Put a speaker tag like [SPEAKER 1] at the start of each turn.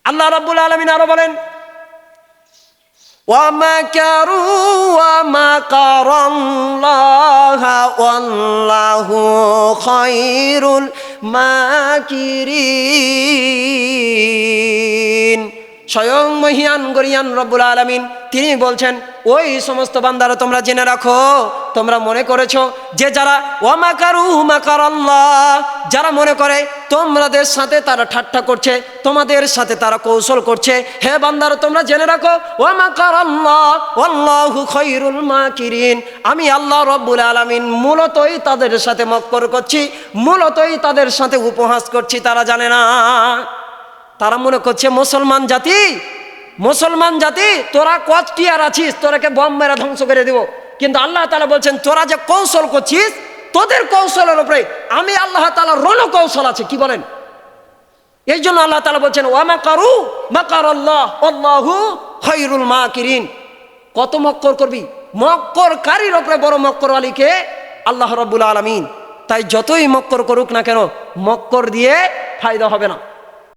[SPEAKER 1] আল্লাহ রাব্বুল আলামিন আরো বলেন, ওয়ামাকারু ওয়ামাকারাল্লাহু ওয়াল্লাহু খায়রুল মাকিরিন। স্বয়ং মহিয়ান গরিয়ান রব্বুল আলামিন তিনি বলছেন, ওই সমস্ত বান্দারা তোমরা জেনে রাখো, তোমরা মনে করেছো যে যারা ওয়ামাকারু মাকারাল্লাহ, যারা মনে করে তোমাদের সাথে তারা ঠাট্টা করছে, তোমাদের সাথে তারা কৌশল করছে, হে বান্দারা তোমরা জেনে রাখো ওয়ামাকারাল্লাহ ওয়াল্লাহু খায়রুল মাকিরিন, আমি আল্লাহ রব্বুল আলামিন মূলতই তাদের সাথে মক্কর করছি, মূলতই তাদের সাথে উপহাস করছি। তারা জানে না, তারা মনে করছে মুসলমান জাতি তোরা কচটিয়ার আছিস, তোরাকে বম মেরে ধ্বংস করে দিব। কিন্তু আল্লাহ তাআলা বলছেন, তোরা যে কৌশল করছিস, তোদের কৌশলের উপরে আমি আল্লাহ তাআলা রণকৌশল আছে। কি বলেন? এই জন্য আল্লাহ তাআলা বলছেন, ওয়ামাকারু মাকারাল্লাহ আল্লাহু খায়রুল মাকিরিন। কত মক্কর করবি? মক্করকারীর উপরে বড় মক্করওয়ালিকে আল্লাহ রাব্বুল আলামিন। তাই যতই মক্কর করুক না কেন, মক্কর দিয়ে ফায়দা হবে না।